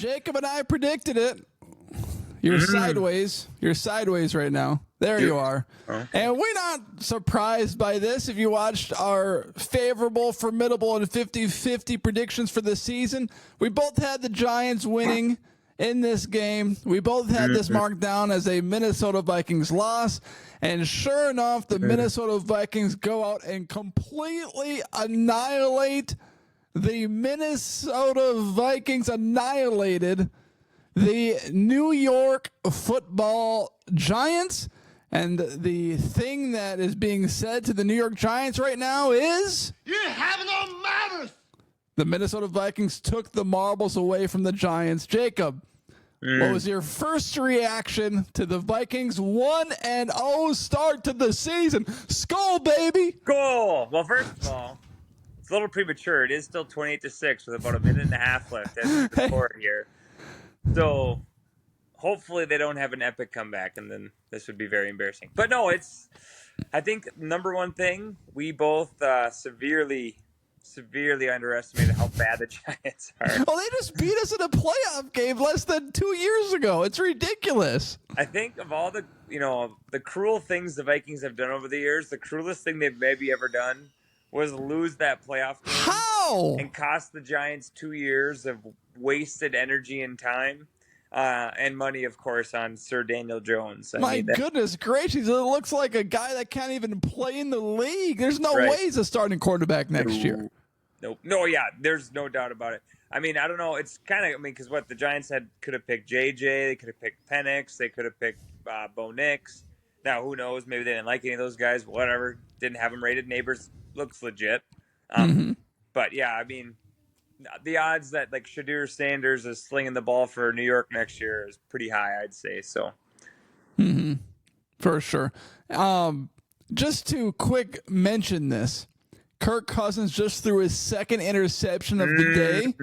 Jacob and I predicted it. You're sideways. You're sideways right now. There you are. And we're not surprised by this. If you watched our favorable, formidable, and 50-50 predictions for the season, we both had the Giants winning in this game. We both had this marked down as a Minnesota Vikings loss. And sure enough, the Minnesota Vikings go out and completely annihilate the Minnesota Vikings annihilated the New York Football Giants. And the thing that is being said to the New York Giants right now is, you have no manners. The Minnesota Vikings took the marbles away from the Giants. Jacob, what was your first reaction to the Vikings 1-0 start to the season? Skull, baby! Goal! Well, first of all, it's a little premature. It is still 28-6 with about a minute and a half left as we record here. So hopefully they don't have an epic comeback, and then this would be very embarrassing. But no, I think number one thing, we both severely underestimated how bad the Giants are. Well, they just beat us in a playoff game less than 2 years ago. It's ridiculous. I think of all the cruel things the Vikings have done over the years, the cruelest thing they've maybe ever done was lose that playoff game. How? And cost the Giants 2 years of wasted energy and time. And money, of course, on Sir Daniel Jones. My goodness gracious. It looks like a guy that can't even play in the league. There's no way he's a starting quarterback next year. Nope. No, yeah, there's no doubt about it. I mean, I don't know. It's kind of, because what the Giants could have picked JJ, they could have picked Penix, they could have picked Bo Nix. Now, who knows? Maybe they didn't like any of those guys. Whatever. Didn't have them rated. Neighbors looks legit. But yeah, I mean, the odds that like Shadur Sanders is slinging the ball for New York next year is pretty high, I'd say. So, for sure. Just to quick mention this, Kirk Cousins just threw his second interception of the day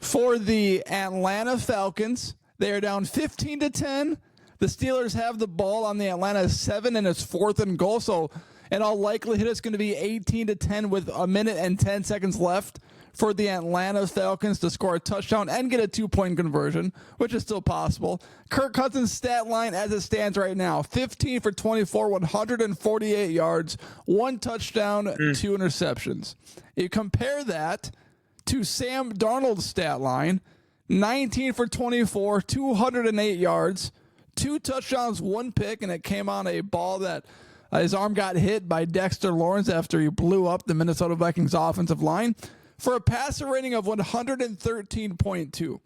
for the Atlanta Falcons. They are down 15-10. The Steelers have the ball on the Atlanta 7, and it's 4th and goal. So, in all likelihood, it's going to be 18-10 with a minute and 10 seconds left for the Atlanta Falcons to score a touchdown and get a 2-point conversion, which is still possible. Kirk Cousins' stat line as it stands right now, 15 for 24, 148 yards, 1 touchdown, 2 interceptions. You compare that to Sam Darnold's stat line, 19 for 24, 208 yards, 2 touchdowns, 1 pick, and it came on a ball that his arm got hit by Dexter Lawrence after he blew up the Minnesota Vikings offensive line, for a passer rating of 113.2.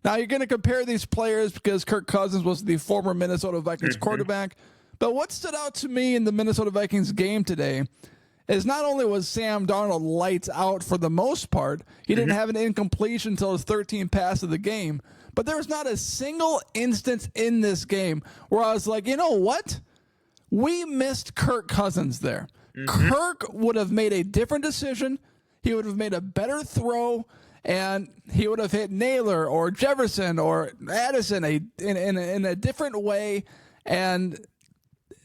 Now, you're going to compare these players because Kirk Cousins was the former Minnesota Vikings quarterback. But what stood out to me in the Minnesota Vikings game today is not only was Sam Darnold lights out for the most part, he didn't have an incompletion until his 13th pass of the game, but there was not a single instance in this game where I was like, you know what? We missed Kirk Cousins there. Kirk would have made a different decision. He would have made a better throw, and he would have hit Naylor or Jefferson or Addison in a different way, and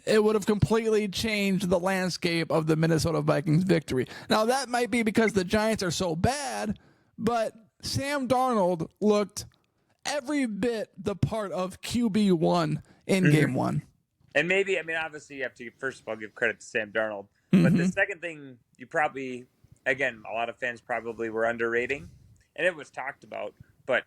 it would have completely changed the landscape of the Minnesota Vikings victory. Now, that might be because the Giants are so bad, but Sam Darnold looked every bit the part of QB1 in Game 1. And maybe, I mean, obviously you have to, first of all, give credit to Sam Darnold. But the second thing you probably, again, a lot of fans probably were underrating, and it was talked about, but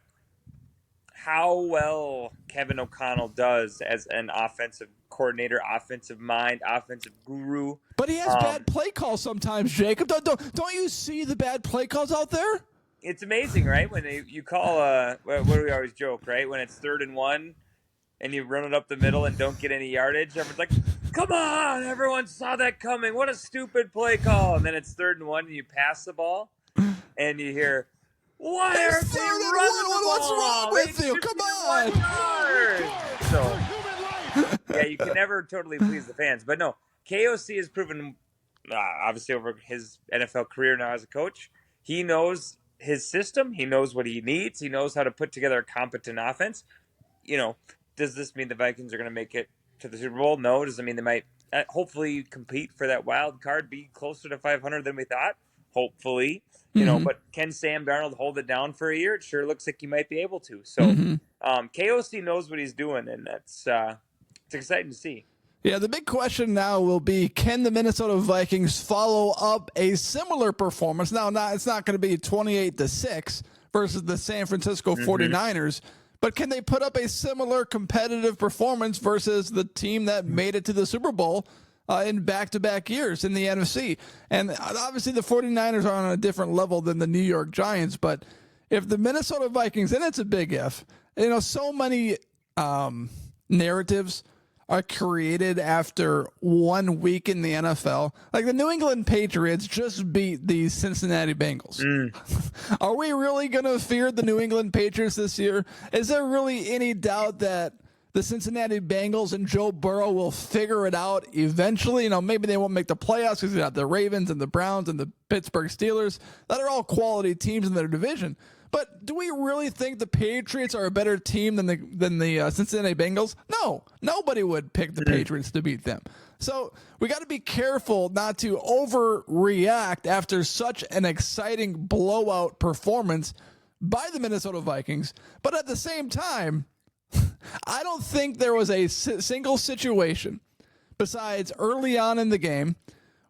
how well Kevin O'Connell does as an offensive coordinator, offensive mind, offensive guru. But he has bad play calls sometimes, Jacob. Don't you see the bad play calls out there? It's amazing, right? When you call, what do we always joke, right? When it's 3rd and 1 and you run it up the middle and don't get any yardage, everyone's like, come on, everyone saw that coming. What a stupid play call. And then it's 3rd and 1 and you pass the ball and you hear, why are they running the ball? What's wrong with you? Come on. So, yeah, you can never totally please the fans. But no, KOC has proven, obviously over his NFL career now as a coach, he knows his system. He knows what he needs. He knows how to put together a competent offense. You know, does this mean the Vikings are going to make it to the Super Bowl? No. Does it mean they might hopefully compete for that wild card, be closer to 500 than we thought? hopefully. You know, but can Sam Darnold hold it down for a year? It sure looks like he might be able to. So KOC knows what he's doing, and that's it's exciting to see. Yeah, the big question now will be, can the Minnesota Vikings follow up a similar performance? Now, it's not going to be 28-6 versus the San Francisco 49ers, but can they put up a similar competitive performance versus the team that made it to the Super Bowl in back-to-back years in the NFC? And obviously the 49ers are on a different level than the New York Giants, but if the Minnesota Vikings, and it's a big if, you know, so many narratives are created after 1 week in the NFL. Like the New England Patriots just beat the Cincinnati Bengals. Are we really going to fear the New England Patriots this year? Is there really any doubt that the Cincinnati Bengals and Joe Burrow will figure it out eventually? You know, maybe they won't make the playoffs because they got the Ravens and the Browns and the Pittsburgh Steelers. That are all quality teams in their division. But do we really think the Patriots are a better team than the Cincinnati Bengals? No, nobody would pick the Patriots to beat them. So we got to be careful not to overreact after such an exciting blowout performance by the Minnesota Vikings. But at the same time, I don't think there was a single situation besides early on in the game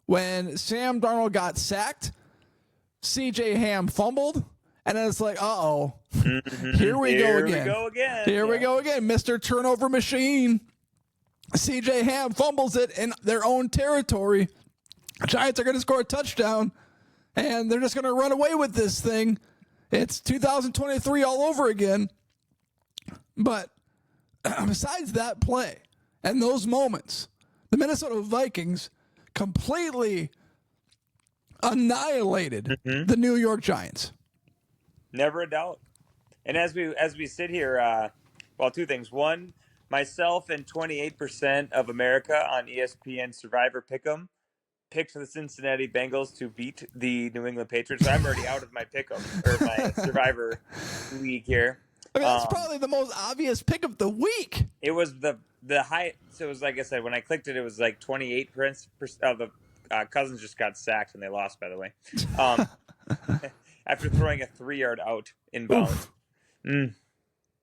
when Sam Darnold got sacked, C.J. Ham fumbled, and then it's like, here we go again. Here we go again, Mr. Turnover Machine. C.J. Ham fumbles it in their own territory. Giants are going to score a touchdown, and they're just going to run away with this thing. It's 2023 all over again. But besides that play and those moments, the Minnesota Vikings completely annihilated the New York Giants. Never a doubt. And as we sit here, well, two things. One, myself and 28% of America on ESPN Survivor Pick'em picked the Cincinnati Bengals to beat the New England Patriots. So I'm already out of my Pick'em or my Survivor league here. I mean, that's probably the most obvious pick of the week. It was the high. So it was like I said, when I clicked it, it was like 28% of the Cousins just got sacked and they lost, by the way. After throwing a 3-yard out inbounds.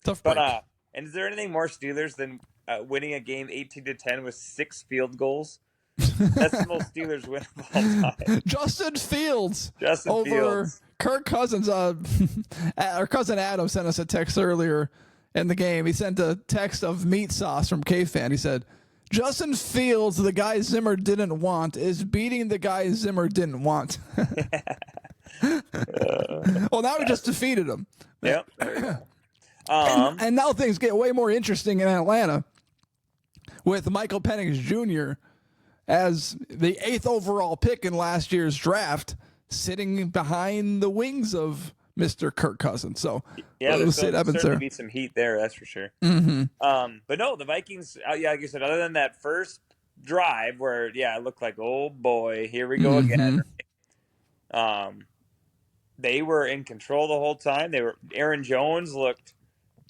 Tough break. But and is there anything more Steelers than winning a game 18-10 with 6 field goals? That's the most Steelers win of all time. Justin Fields over Kirk Cousins. Our cousin Adam sent us a text earlier in the game. He sent a text of meat sauce from K-Fan. He said, Justin Fields, the guy Zimmer didn't want, is beating the guy Zimmer didn't want. Well, now we just defeated him. Yep. And now things get way more interesting in Atlanta with Michael Penix Jr. as the 8th overall pick in last year's draft, sitting behind the wings of Mr. Kirk Cousins. So yeah, we'll see what happens there. Be some heat there, that's for sure. But no, the Vikings. Yeah, like you said, other than that first drive where it looked like, oh boy, here we go again. They were in control the whole time. Aaron Jones looked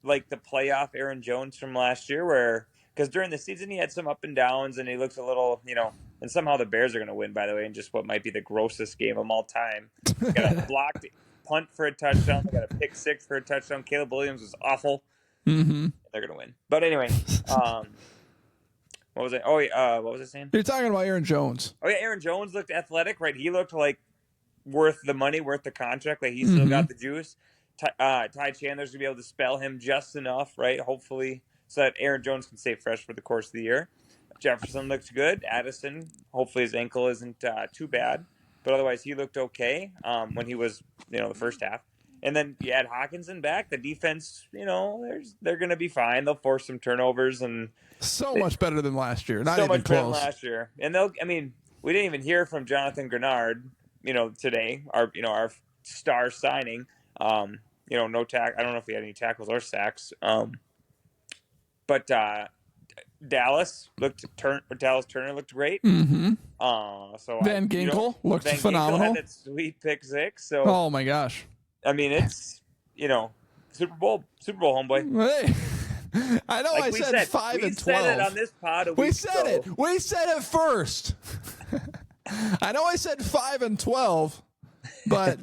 like the playoff Aaron Jones from last year, because during the season he had some up and downs and he looked a little, and somehow the Bears are going to win, by the way, in just what might be the grossest game of them all time. They got a blocked punt for a touchdown. They got a pick 6 for a touchdown. Caleb Williams was awful. They're going to win. But anyway, what was it? What was I saying? You're talking about Aaron Jones. Oh, yeah, Aaron Jones looked athletic, right? He looked like worth the money, worth the contract. Like he still got the juice. Ty Chandler's going to be able to spell him just enough, right? Hopefully, so that Aaron Jones can stay fresh for the course of the year. Jefferson looked good. Addison, hopefully his ankle isn't too bad. But otherwise, he looked okay when he was, the first half. And then you add Hawkinson back. The defense, they're going to be fine. They'll force some turnovers and much better than last year. Not even close. Better than last year. And we didn't even hear from Jonathan Grenard, today. Our star signing. No tack. I don't know if we had any tackles or sacks. But Dallas Turner looked great. So Van Ginkel looked phenomenal. Ginkel had that sweet pick 6. So oh my gosh. It's Super Bowl homeboy. Hey. I know, like I said 5 and 12. We said it on this pod a week ago. We said it first. I know I said 5 and 12. But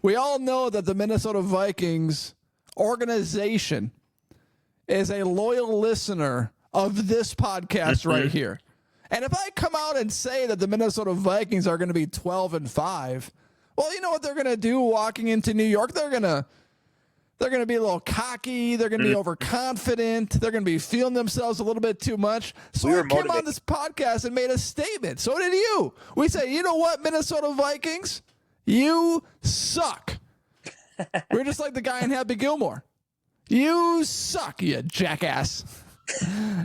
we all know that the Minnesota Vikings organization is a loyal listener of this podcast right here. And if I come out and say that the Minnesota Vikings are going to be 12-5, well, you know what they're going to do walking into New York? They're going to be a little cocky. They're going to be overconfident. They're going to be feeling themselves a little bit too much. So I came on this podcast and made a statement. So did you. We say, you know what, Minnesota Vikings? You suck. We're just like the guy in Happy Gilmore. You suck, you jackass.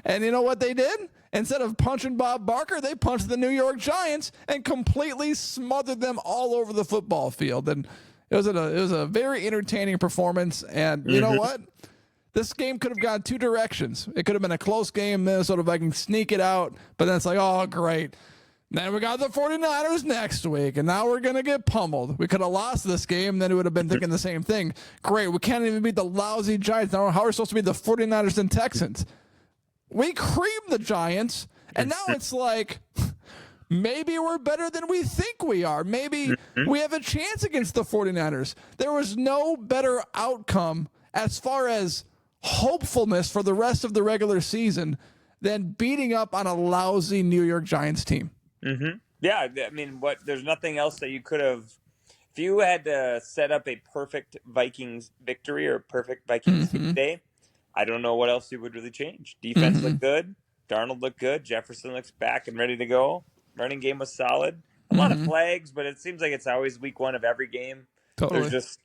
And you know what they did? Instead of punching Bob Barker, they punched the New York Giants and completely smothered them all over the football field. And it was a very entertaining performance. And you know what? This game could have gone two directions. It could have been a close game. Minnesota Vikings sneak it out. But then it's like, oh, great. Then we got the 49ers next week, and now we're going to get pummeled. We could have lost this game, then we would have been thinking the same thing. Great, we can't even beat the lousy Giants. Now how are we supposed to beat the 49ers and Texans? We creamed the Giants, and now it's like, maybe we're better than we think we are. Maybe we have a chance against the 49ers. There was no better outcome as far as hopefulness for the rest of the regular season than beating up on a lousy New York Giants team. Yeah, I mean, there's nothing else that you could have. If you had to set up a perfect Vikings victory or perfect Vikings day, I don't know what else you would really change. Defense looked good. Darnold looked good. Jefferson looks back and ready to go. Running game was solid. A lot of flags, but it seems like it's always week one of every game. Totally. There's just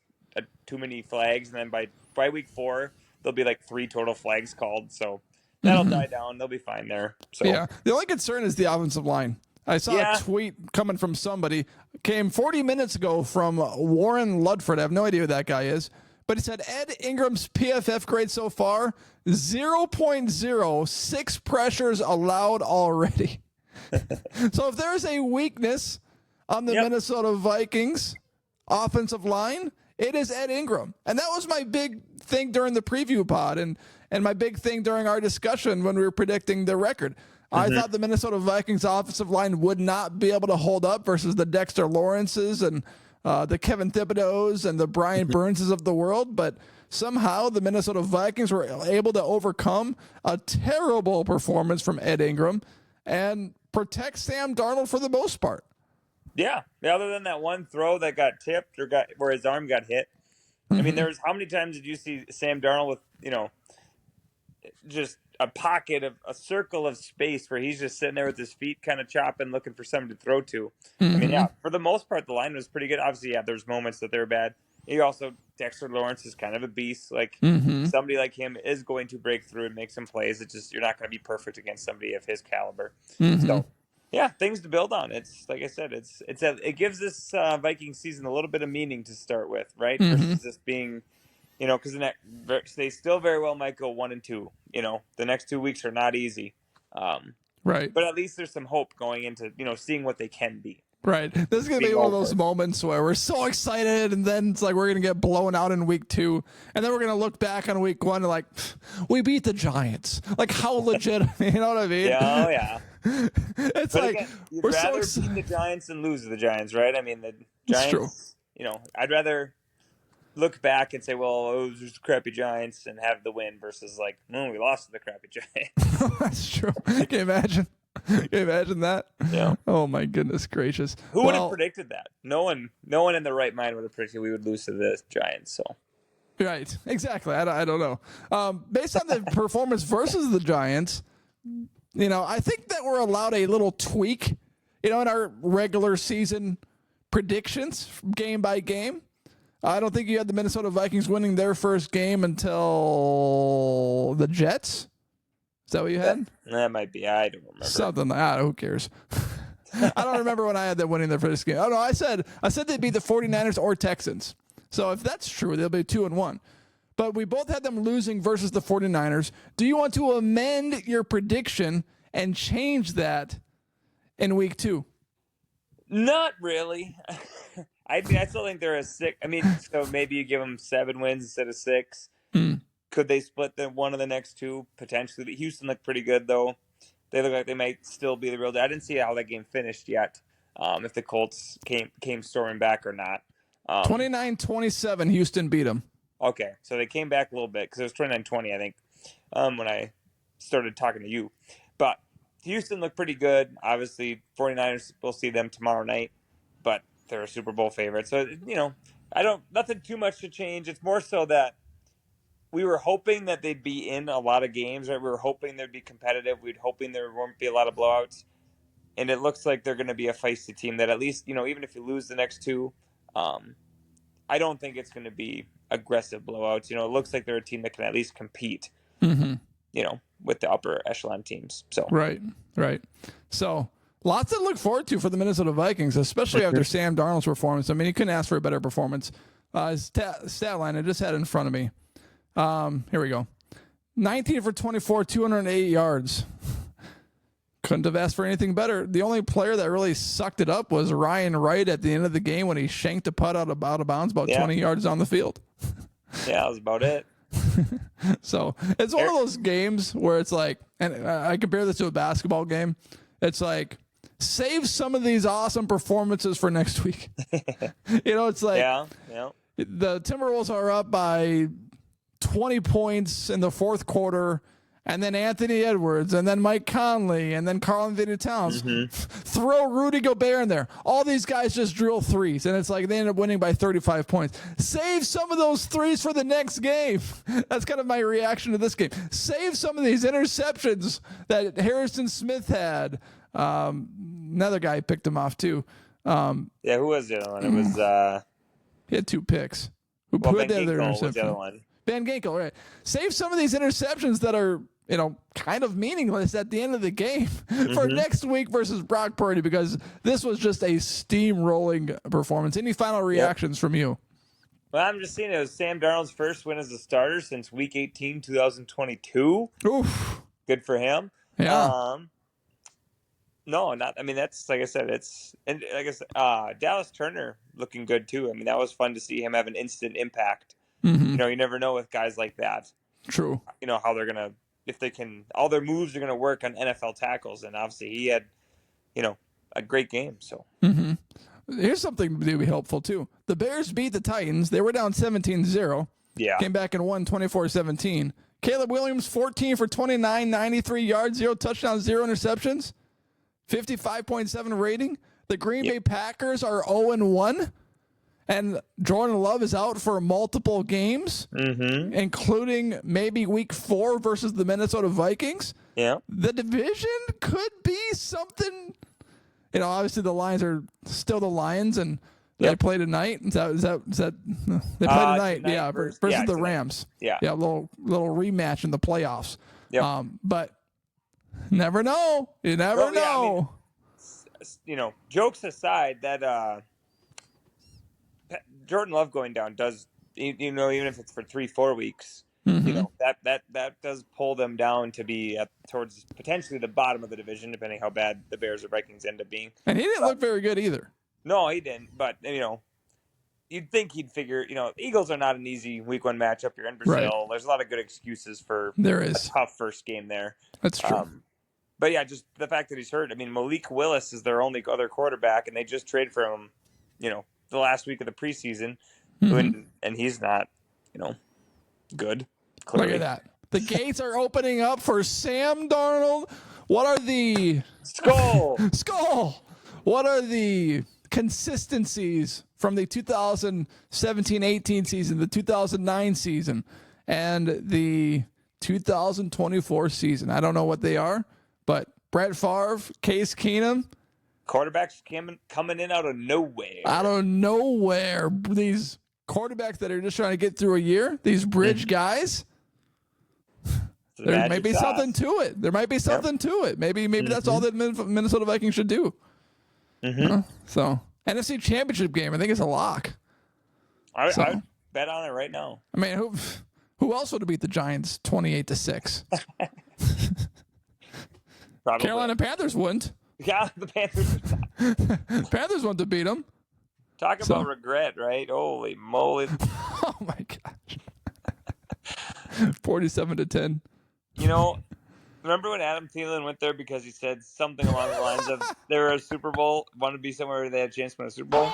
too many flags, and then by week 4, there'll be like 3 total flags called. So that'll die down. They'll be fine there. So yeah, the only concern is the offensive line. I saw a tweet coming from somebody, came 40 minutes ago from Warren Ludford. I have no idea who that guy is. But he said Ed Ingram's PFF grade so far, 0.06 pressures allowed already. So if there's a weakness on the Minnesota Vikings offensive line, it is Ed Ingram. And that was my big thing during the preview pod and my big thing during our discussion when we were predicting the record. I thought the Minnesota Vikings offensive line would not be able to hold up versus the Dexter Lawrences and the Kevin Thibodeaus and the Brian Burnses of the world, but somehow the Minnesota Vikings were able to overcome a terrible performance from Ed Ingram and protect Sam Darnold for the most part. Yeah, other than that one throw that got tipped or where his arm got hit. I mean, how many times did you see Sam Darnold with, just a pocket of a circle of space where he's just sitting there with his feet kind of chopping, looking for something to throw to. I mean, yeah, for the most part, the line was pretty good. Obviously, yeah, there's moments that they were bad. Dexter Lawrence is kind of a beast. Like somebody like him is going to break through and make some plays. It's just, you're not going to be perfect against somebody of his caliber. So yeah, things to build on. It's like I said, it gives this Viking season a little bit of meaning to start with, right? Versus just being, because they still very well might go 1-2. The next 2 weeks are not easy. Right. But at least there's some hope going into, seeing what they can be. Right. This is going to be one of those moments where we're so excited, and then it's like we're going to get blown out in week 2, and then we're going to look back on week 1 and like, we beat the Giants. Like, how legit, you know what I mean? Yeah, oh yeah. It's but like, again, you'd we're rather so beat the Giants than lose to the Giants, right? I mean, the Giants, I'd rather look back and say, well, it was just crappy Giants and have the win versus like, we lost to the crappy Giants. That's true. Can you imagine? Can you imagine that? Yeah. Oh my goodness gracious. Who would have predicted that? No one in their right mind would have predicted we would lose to the Giants. So. Right. Exactly. I don't know. Based on the performance versus the Giants, I think that we're allowed a little tweak, in our regular season predictions game by game. I don't think you had the Minnesota Vikings winning their first game until the Jets. Is that what you had? That might be. I don't remember. Something like that. Who cares? I don't remember when I had them winning their first game. Oh, no, I said they'd beat the 49ers or Texans. So if that's true, they'll be 2-1. But we both had them losing versus the 49ers. Do you want to amend your prediction and change that in week 2? Not really. I still think they're a 6. I mean, so maybe you give them 7 wins instead of 6. Could they split one of the next 2? Potentially. Houston looked pretty good, though. They look like they might still be the real deal. I didn't see how that game finished yet. if the Colts came storming back or not. 29-27, Houston beat them. Okay, so they came back a little bit because it was 29-20, I think, when I started talking to you. But Houston looked pretty good. Obviously, 49ers, we'll see them tomorrow night, but they're a Super Bowl favorite. So, nothing too much to change. It's more so that we were hoping that they'd be in a lot of games, right? We were hoping they'd be competitive. We were hoping there won't be a lot of blowouts. And it looks like they're going to be a feisty team that at least, even if you lose the next two, I don't think it's going to be aggressive blowouts. It looks like they're a team that can at least compete, with the upper echelon teams. So Right. So lots to look forward to for the Minnesota Vikings, especially after Sam Darnold's performance. I mean, you couldn't ask for a better performance. His stat line I just had in front of me. Here we go. 19 for 24, 208 yards. Couldn't have asked for anything better. The only player that really sucked it up was Ryan Wright at the end of the game when he shanked a putt out of bounds about 20 yards down the field. Yeah, that was about it. So it's one of those games where it's like, and I compare this to a basketball game. It's like, save some of these awesome performances for next week. It's like, the Timberwolves are up by 20 points in the fourth quarter. And then Anthony Edwards, and then Mike Conley, and then Karl-Anthony Towns. Throw Rudy Gobert in there. All these guys just drill threes, and it's like they end up winning by 35 points. Save some of those threes for the next game. That's kind of my reaction to this game. Save some of these interceptions that Harrison Smith had. Another guy picked him off, too. Who was the other one? It was... He had 2 picks. Who put the other interception? Was the other one? Van Ginkel, right. Save some of these interceptions that are, kind of meaningless at the end of the game for next week versus Brock Purdy, because this was just a steamrolling performance. Any final reactions from you? Well, I'm just seeing it was Sam Darnold's first win as a starter since Week 18, 2022. Oof. Good for him. Yeah. That's like I said, Dallas Turner looking good too. I mean, that was fun to see him have an instant impact. You never know with guys like that. True. How they're going to, if they can, all their moves are going to work on NFL tackles. And obviously he had, a great game. So here's something to be helpful too. The Bears beat the Titans. They were down 17-0. Yeah. Came back and won 24-17. Caleb Williams, 14 for 29, 93 yards, 0 touchdowns, 0 interceptions, 55.7 rating. The Green Bay Packers are 0-1. And Jordan Love is out for multiple games, including maybe Week 4 versus the Minnesota Vikings. Yeah, the division could be something. Obviously the Lions are still the Lions, and they play tonight. Is that they play tonight? Yeah, versus the Rams. Yeah, little rematch in the playoffs. Yep. But never know. You never know. Jokes aside, that. Jordan Love going down does, even if it's for 3-4 weeks, that does pull them down to be towards potentially the bottom of the division, depending how bad the Bears or Vikings end up being. And he didn't look very good either. No, he didn't. But you'd think he'd figure. Eagles are not an easy Week 1 matchup. You're in Brazil. Right. There's a lot of good excuses for a tough first game there. That's true. But yeah, just the fact that he's hurt. I mean, Malik Willis is their only other quarterback, and they just traded for him. The last week of the preseason, and he's not, good. Clearly. Look at that. The gates are opening up for Sam Darnold. What are the skull? What are the consistencies from the 2017-18 season, the 2009 season, and the 2024 season? I don't know what they are, but Brett Favre, Case Keenum. Quarterbacks coming in out of nowhere. These quarterbacks that are just trying to get through a year, these bridge guys, there may be something to it. Maybe that's all that Minnesota Vikings should do. So, NFC Championship game, I think it's a lock. I bet on it right now. I mean, who else would have beat the Giants 28-6? Probably. Carolina Panthers wouldn't. Yeah, the Panthers. Panthers want to beat them. Talk about regret, right? Holy moly! Oh my gosh! 47-10. remember when Adam Thielen went there because he said something along the lines of they were a Super Bowl, wanted to be somewhere where they had a chance to win a Super Bowl?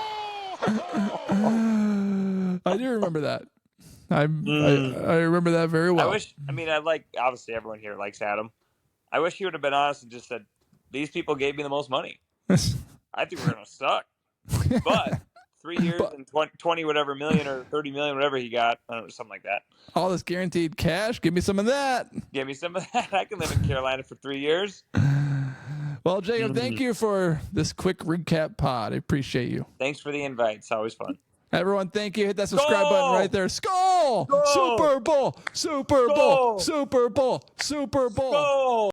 I do remember that. I remember that very well. Obviously everyone here likes Adam. I wish he would have been honest and just said, these people gave me the most money. I think we're going to suck. But 3 years and 20 whatever million or 30 million, whatever he got, I don't know, something like that. All this guaranteed cash, give me some of that. Give me some of that. I can live in Carolina for 3 years. Well, Jacob, thank you for this quick recap pod. I appreciate you. Thanks for the invite. It's always fun. Everyone, thank you. Hit that subscribe button right there. Skull! Skull! Super Bowl! Super Bowl! Super Bowl! Super Bowl! Skull!